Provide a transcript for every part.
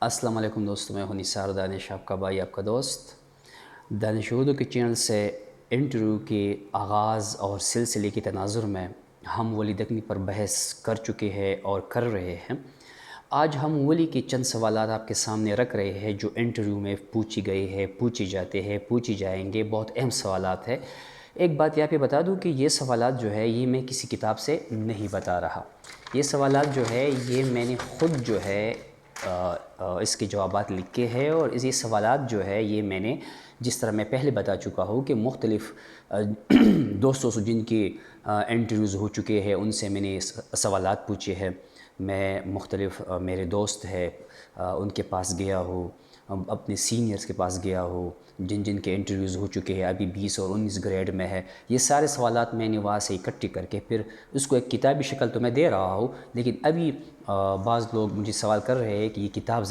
السلام علیکم دوستوں، میں ہوں نثار دانش، آپ کا بھائی، آپ کا دوست۔ دانش اردو کے چینل سے انٹرویو کے آغاز اور سلسلے کی تناظر میں ہم ولی دکنی پر بحث کر چکے ہیں اور کر رہے ہیں۔ آج ہم ولی کے چند سوالات آپ کے سامنے رکھ رہے ہیں جو انٹرویو میں پوچھی گئی ہے، پوچھی جاتے ہیں، پوچھی جائیں گے۔ بہت اہم سوالات ہیں۔ ایک بات یہاں پہ بتا دوں کہ یہ سوالات جو ہے یہ میں کسی کتاب سے نہیں بتا رہا۔ یہ سوالات جو ہے یہ میں نے خود جو ہے اس کے جوابات لکھے ہیں، اور اسی سوالات جو ہے یہ میں نے، جس طرح میں پہلے بتا چکا ہوں کہ مختلف دوستوں سے جن کی انٹرویوز ہو چکے ہیں ان سے میں نے سوالات پوچھے ہیں۔ میں مختلف میرے دوست ہے ان کے پاس گیا ہوں، اپنے سینئرز کے پاس گیا ہوں جن کے انٹرویوز ہو چکے ہیں، ابھی 20 اور 19 گریڈ میں ہے۔ یہ سارے سوالات میں نے وہاں سے اکٹھے کر کے پھر اس کو ایک کتابی شکل تو میں دے رہا ہوں، لیکن ابھی بعض لوگ مجھے سوال کر رہے ہیں کہ یہ کتاب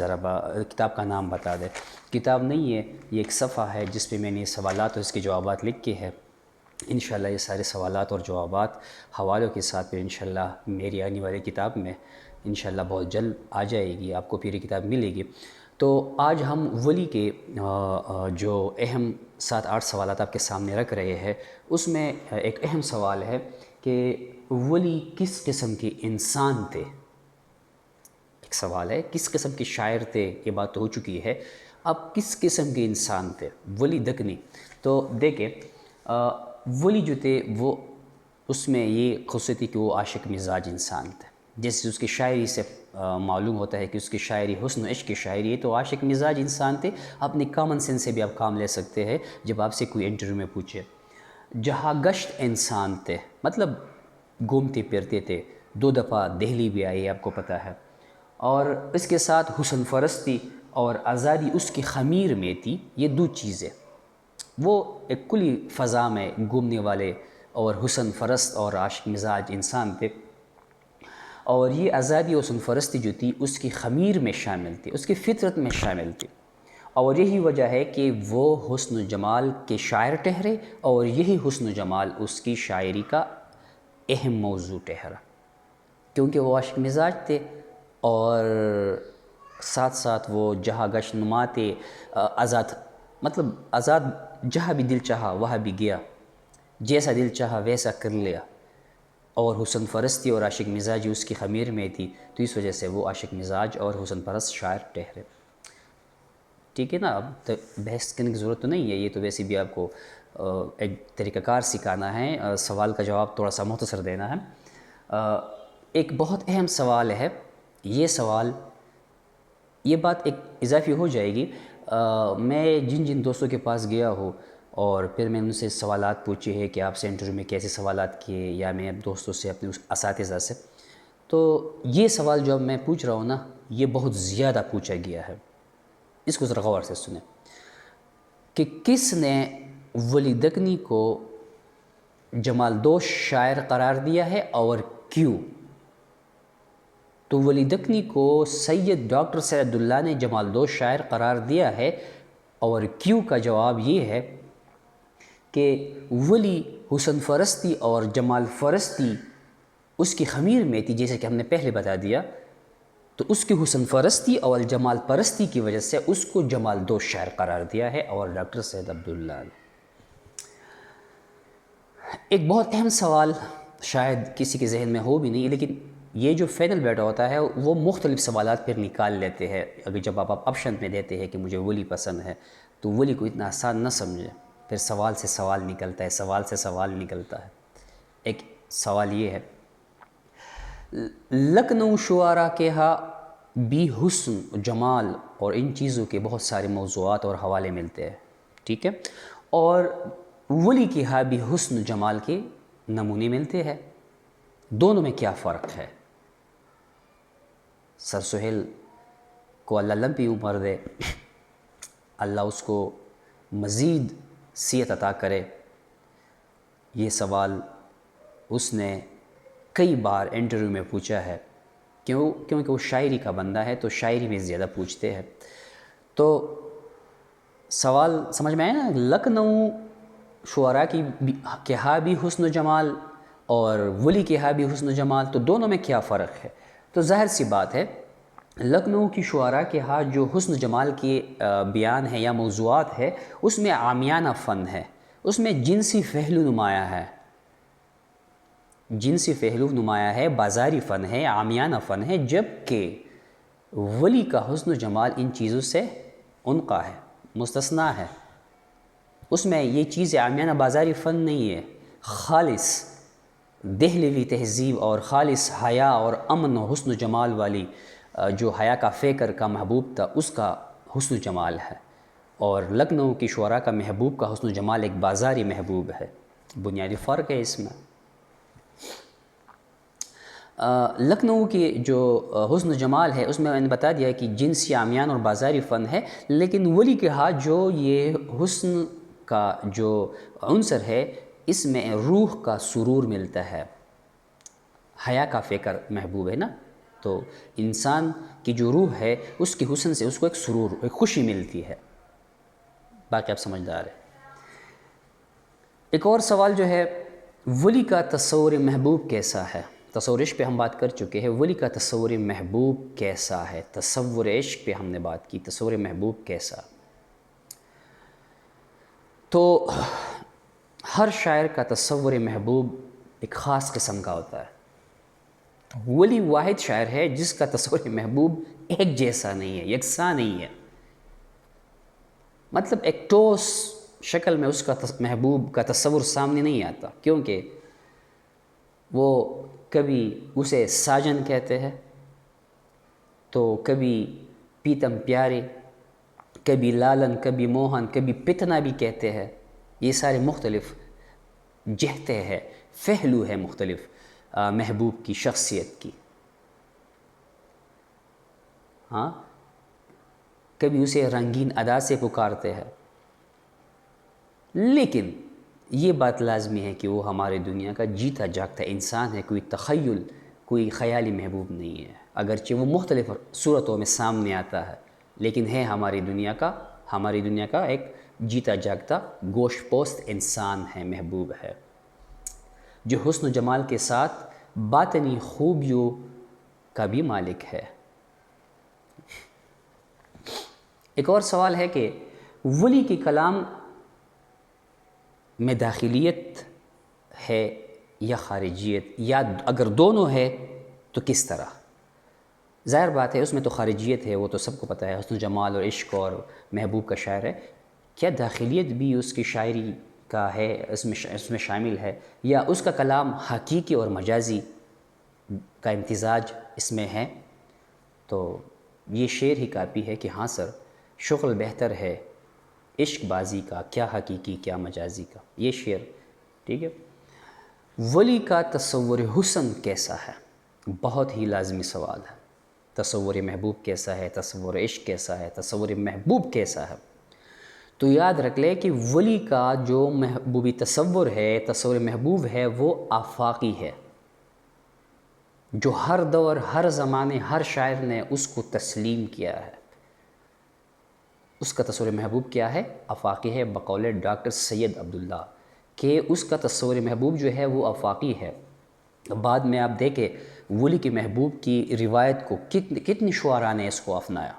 کتاب کا نام بتا دے۔ کتاب نہیں ہے، یہ ایک صفحہ ہے جس پہ میں نے سوالات اور اس کے جوابات لکھ کے ہے۔ انشاءاللہ یہ سارے سوالات اور جوابات حوالوں کے ساتھ پھر انشاءاللہ میری آنے والی کتاب میں انشاءاللہ بہت جلد آ جائے گی، آپ کو پھر یہ کتاب ملے گی۔ تو آج ہم ولی کے جو اہم 7-8 سوالات آپ کے سامنے رکھ رہے ہیں، اس میں ایک اہم سوال ہے کہ ولی کس قسم کے انسان تھے۔ ایک سوال ہے کس قسم کے شاعر تھے، یہ بات تو ہو چکی ہے، اب کس قسم کے انسان تھے ولی دکنی۔ تو دیکھیں ولی جو تھے وہ، اس میں یہ خصوصیت کہ وہ عاشق مزاج انسان تھے۔ جیسے اس کی شاعری سے معلوم ہوتا ہے کہ اس کی شاعری حسن و عشق کی شاعری ہے، تو عاشق مزاج انسان تھے۔ اپنی کامن سینس سے بھی آپ کام لے سکتے ہیں جب آپ سے کوئی انٹرویو میں پوچھے۔ جہاں گشت انسان تھے، مطلب گھومتے پھرتے تھے، 2 دفعہ دہلی بھی آئی آپ کو پتہ ہے، اور اس کے ساتھ حسن پرستی اور آزادی اس کی خمیر میں تھی۔ یہ 2 چیزیں، وہ ایک کلی فضا میں گھومنے والے اور حسن پرست اور عاشق مزاج انسان تھے، اور یہ آزادی اور حسن پرستی جو تھی اس کی خمیر میں شامل تھی، اس کی فطرت میں شامل تھی، اور یہی وجہ ہے کہ وہ حسن و جمال کے شاعر ٹھہرے، اور یہی حسن و جمال اس کی شاعری کا اہم موضوع ٹھہرا، کیونکہ وہ عاشق مزاج تھے، اور ساتھ ساتھ وہ جہاں گشت نما تھے، آزاد، جہاں بھی دل چاہا وہاں بھی گیا، جیسا دل چاہا ویسا کر لیا، اور حسن پرستی اور عاشق مزاجی اس کی خمیر میں تھی، تو اس وجہ سے وہ عاشق مزاج اور حسن پرست شاعر ٹھہرے۔ ٹھیک ہے نا؟ اب تو بحث کرنے کی ضرورت تو نہیں ہے، یہ تو ویسے بھی آپ کو ایک طریقہ کار سکھانا ہے، سوال کا جواب تھوڑا سا مختصر دینا ہے۔ ایک بہت اہم سوال ہے یہ سوال، یہ بات ایک اضافی ہو جائے گی۔ میں جن دوستوں کے پاس گیا ہوں اور پھر میں ان سے سوالات پوچھے ہیں کہ آپ سے انٹرویو میں کیسے سوالات کیے، یا میں دوستوں سے، اپنے اساتذہ سے، تو یہ سوال جو اب میں پوچھ رہا ہوں نا، یہ بہت زیادہ پوچھا گیا ہے۔ اس کو ذرا غور سے سنیں کہ کس نے ولی دکنی کو جمال دوست شاعر قرار دیا ہے اور کیوں؟ تو ولی دکنی کو سید ڈاکٹر سید عبداللہ نے جمال دوست شاعر قرار دیا ہے، اور کیوں کا جواب یہ ہے کہ ولی حسن پرستی اور جمال پرستی اس کی خمیر میں تھی، جیسے کہ ہم نے پہلے بتا دیا، تو اس کی حسن پرستی اور جمال پرستی کی وجہ سے اس کو جمال دوست شاعر قرار دیا ہے، اور ڈاکٹر سید عبداللہ نے۔ ایک بہت اہم سوال شاید کسی کے ذہن میں ہو بھی نہیں، لیکن یہ جو فینل بیٹا ہوتا ہے وہ مختلف سوالات پھر نکال لیتے ہیں۔ اگر جب آپ آپشن میں دیتے ہیں کہ مجھے ولی پسند ہے، تو ولی کو اتنا آسان نہ سمجھے، پھر سوال سے سوال نکلتا ہے، سوال سے سوال نکلتا ہے۔ ایک سوال یہ ہے، لکھنؤ شعراء کے ہاں بھی حسن جمال اور ان چیزوں کے بہت سارے موضوعات اور حوالے ملتے ہیں، ٹھیک ہے، اور ولی کے ہاں بھی حسن جمال کے نمونے ملتے ہیں، دونوں میں کیا فرق ہے؟ سر سہیل کو اللہ لمبی عمر دے، اللہ اس کو مزید صحت عطا کرے۔ یہ سوال اس نے کئی بار انٹرویو میں پوچھا ہے، کیونکہ وہ شاعری کا بندہ ہے تو شاعری میں زیادہ پوچھتے ہیں۔ تو سوال سمجھ میں آیا نا؟ لکھنؤ شعراء کے ہاں بھی حسن و جمال اور ولی کے ہاں بھی حسن و جمال، تو دونوں میں کیا فرق ہے؟ تو ظاہر سی بات ہے لکھنؤ کی شعراء کے ہاں جو حسن جمال کے بیان ہے یا موضوعات ہے اس میں عامیانہ فن ہے، اس میں جنسی پہلو نمایاں ہے، جنسی پہلو نمایاں ہے، بازاری فن ہے، عامیانہ فن ہے، جبکہ ولی کا حسن و جمال ان چیزوں سے انقا ہے، مستثنیٰ ہے۔ اس میں یہ چیز عامیانہ بازاری فن نہیں ہے، خالص دہلوی تہذیب اور خالص حیا اور امن و حسن و جمال والی جو حیا کا فکر کا محبوب تھا اس کا حسن و جمال ہے، اور لکھنؤ کی شعراء کا محبوب کا حسن و جمال ایک بازاری محبوب ہے، بنیادی فرق ہے اس میں۔ لکھنؤ کی جو حسن و جمال ہے اس میں نے بتا دیا کہ جنسی عامیان اور بازاری فن ہے، لیکن ولی کے ہاں جو یہ حسن کا جو عنصر ہے اس میں روح کا سرور ملتا ہے، حیا کا فکر محبوب ہے نا، تو انسان کی جو روح ہے اس کی حسن سے اس کو ایک سرور، ایک خوشی ملتی ہے۔ باقی آپ سمجھدار ہیں۔ ایک اور سوال جو ہے، ولی کا تصور محبوب کیسا ہے؟ تصور عشق پہ ہم بات کر چکے ہیں، ولی کا تصور محبوب کیسا ہے؟ تصور عشق پہ ہم نے بات کی، تصور محبوب کیسا؟ تو ہر شاعر کا تصور محبوب ایک خاص قسم کا ہوتا ہے۔ ولی واحد شاعر ہے جس کا تصور محبوب ایک جیسا نہیں ہے، یکساں نہیں ہے، مطلب ایک ٹھوس شکل میں اس کا محبوب کا تصور سامنے نہیں آتا، کیونکہ وہ کبھی اسے ساجن کہتے ہیں، تو کبھی پیتم پیارے، کبھی لالن، کبھی موہن، کبھی پتنا بھی کہتے ہیں۔ یہ سارے مختلف جہتے ہیں، پہلو ہے مختلف محبوب کی شخصیت کی۔ ہاں، کبھی اسے رنگین ادا سے پکارتے ہیں، لیکن یہ بات لازمی ہے کہ وہ ہماری دنیا کا جیتا جاگتا انسان ہے، کوئی تخیل، کوئی خیالی محبوب نہیں ہے، اگرچہ وہ مختلف صورتوں میں سامنے آتا ہے، لیکن ہے ہماری دنیا کا ایک جیتا جاگتا گوشت پوست انسان ہے، محبوب ہے، جو حسن و جمال کے ساتھ باطنی خوبیوں کا بھی مالک ہے۔ ایک اور سوال ہے کہ ولی کے کلام میں داخلیت ہے یا خارجیت، یا اگر دونوں ہے تو کس طرح؟ ظاہر بات ہے اس میں تو خارجیت ہے، وہ تو سب کو پتہ ہے، حسن و جمال اور عشق اور محبوب کا شاعر ہے، کیا داخلیت بھی اس کی شاعری کا ہے، اس میں شامل ہے، یا اس کا کلام حقیقی اور مجازی کا امتزاج اس میں ہے؟ تو یہ شعر ہی کافی ہے کہ ہاں سر، شغل بہتر ہے عشق بازی کا، کیا حقیقی کیا مجازی کا، یہ شعر ٹھیک ہے۔ ولی کا تصور حسن کیسا ہے؟ بہت ہی لازمی سوال ہے، تصور محبوب کیسا ہے، تصور عشق کیسا ہے، تصور محبوب کیسا ہے؟ تو یاد رکھ لے کہ ولی کا جو محبوبی تصور ہے، تصور محبوب ہے، وہ آفاقی ہے، جو ہر دور، ہر زمانے، ہر شاعر نے اس کو تسلیم کیا ہے۔ اس کا تصور محبوب کیا ہے؟ آفاقی ہے، بقول ڈاکٹر سید عبداللہ کہ اس کا تصور محبوب جو ہے وہ آفاقی ہے۔ بعد میں آپ دیکھیں ولی کے محبوب کی روایت کو کتنی شعراء نے اس کو اپنایا۔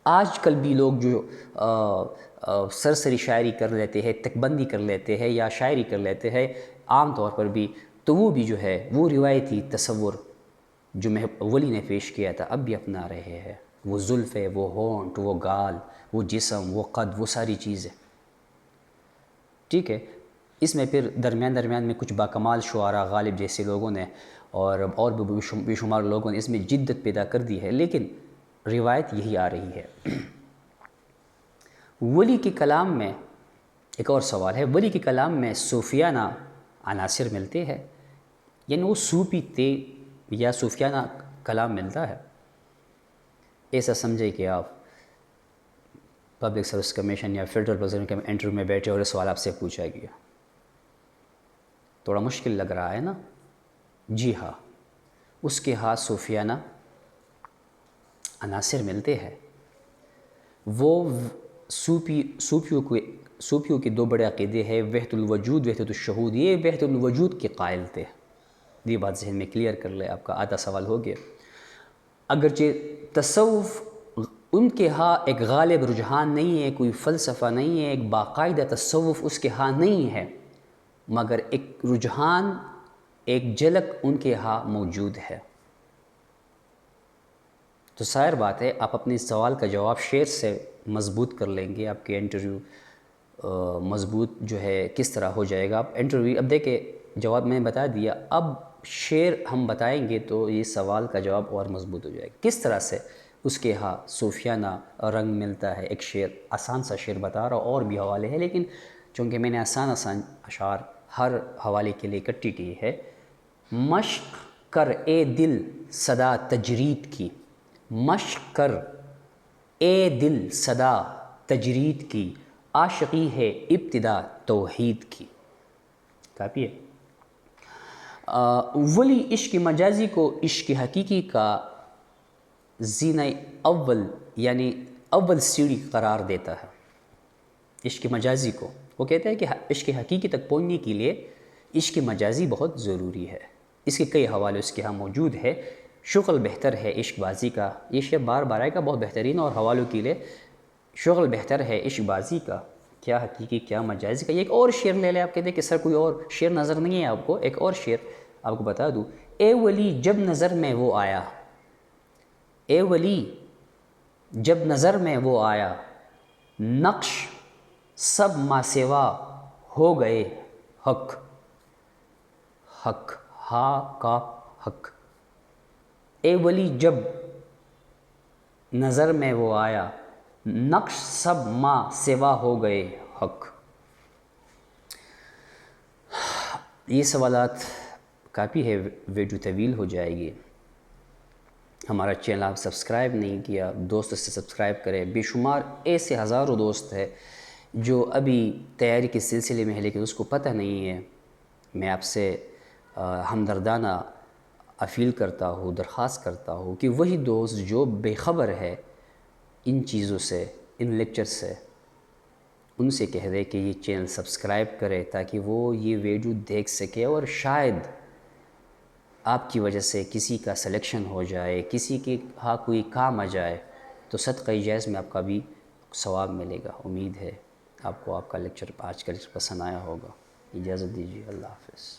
آج کل بھی لوگ جو سرسری شاعری کر لیتے ہیں، تکبندی کر لیتے ہیں یا شاعری کر لیتے ہیں عام طور پر بھی، تو وہ بھی جو ہے وہ روایتی تصور جو ولی نے پیش کیا تھا اب بھی اپنا رہے ہیں، وہ زلفیں، وہ ہونٹ، وہ گال، وہ جسم، وہ قد، وہ ساری چیزیں ٹھیک ہے۔ اس میں پھر درمیان میں کچھ باکمال شعراء غالب جیسے لوگوں نے اور بھی بے شمار لوگوں نے اس میں جدت پیدا کر دی ہے، لیکن روایت یہی آ رہی ہے۔ ولی کے کلام میں ایک اور سوال ہے، ولی کے کلام میں صوفیانہ عناصر ملتے ہیں، یعنی وہ صوفی تھے یا صوفیانہ کلام ملتا ہے؟ ایسا سمجھے کہ آپ پبلک سروس کمیشن یا فیڈرل پریزیڈنٹ کے انٹرویو میں بیٹھے اور یہ سوال آپ سے پوچھا گیا، تھوڑا مشکل لگ رہا ہے نا؟ جی ہاں، اس کے ہاتھ صوفیانہ عناصر ملتے ہیں۔ وہ صوفیوں کے دو بڑے عقیدے ہیں، وحدت الوجود، وحدت الشہود، یہ وحدت الوجود کے قائل تھے، یہ بات ذہن میں کلیئر کر لے، آپ کا آدھا سوال ہو گیا۔ اگرچہ تصوف ان کے ہاں ایک غالب رجحان نہیں ہے، کوئی فلسفہ نہیں ہے، ایک باقاعدہ تصوف اس کے ہاں نہیں ہے، مگر ایک رجحان، ایک جھلک ان کے ہاں موجود ہے۔ تو ظاہر بات ہے آپ اپنے سوال کا جواب شعر سے مضبوط کر لیں گے، آپ کے انٹرویو مضبوط جو ہے کس طرح ہو جائے گا۔ آپ انٹرویو اب دیکھیں جواب میں بتا دیا، اب شعر ہم بتائیں گے تو یہ سوال کا جواب اور مضبوط ہو جائے گا۔ کس طرح سے اس کے ہاں صوفیانہ رنگ ملتا ہے، ایک شعر آسان سا شعر بتا رہا، اور بھی حوالے ہیں لیکن چونکہ میں نے آسان اشعار ہر حوالے کے لیے اکٹھی کی ہے۔ مشق کر اے دل صدا تجرید کی، مشق کر اے دل صدا تجرید کی، عاشقی ہے ابتدا توحید کی۔ کافی ہے۔ ولی عشق مجازی کو عشق حقیقی کا زینہ اول یعنی اول سیڑھی قرار دیتا ہے۔ عشق مجازی کو وہ کہتا ہے کہ عشق حقیقی تک پہنچنے کے لیے عشق مجازی بہت ضروری ہے۔ اس کے کئی حوالے اس کے ہاں موجود ہے۔ شغل بہتر ہے عشق بازی کا، یہ شعر بار بار آئے گا، بہت بہترین اور حوالوں کے لیے۔ شغل بہتر ہے عشق بازی کا، کیا حقیقی کیا مجازی کا۔ یہ ایک اور شعر لے لیں، آپ کہتے ہیں کہ سر کوئی اور شعر نظر نہیں ہے آپ کو، ایک اور شعر آپ کو بتا دوں۔ اے ولی جب نظر میں وہ آیا، اے ولی جب نظر میں وہ آیا، نقش سب ما سوا ہو گئے حق، حق ہا کا حق۔ اے ولی جب نظر میں وہ آیا، نقش سب ما سوا ہو گئے حق۔ یہ سوالات کافی ہے، ویڈیو طویل ہو جائے گی۔ ہمارا چینل آپ سبسکرائب نہیں کیا، دوست سے سبسکرائب کریں۔ بے شمار ایسے ہزاروں دوست ہیں جو ابھی تیاری کے سلسلے میں ہے لیکن اس کو پتہ نہیں ہے۔ میں آپ سے ہمدردانہ اپیل کرتا ہوں، درخواست کرتا ہوں کہ وہی دوست جو بے خبر ہے ان چیزوں سے، ان لیکچر سے، ان سے کہہ دے کہ یہ چینل سبسکرائب کرے تاکہ وہ یہ ویڈیو دیکھ سکے، اور شاید آپ کی وجہ سے کسی کا سلیکشن ہو جائے، کسی کے ہاں کوئی کام آ جائے تو صدقہ جائز میں آپ کا بھی ثواب ملے گا۔ امید ہے آپ کو آپ کا لیکچر، آج کا لیکچر پسند آیا ہوگا۔ اجازت دیجیے، اللہ حافظ۔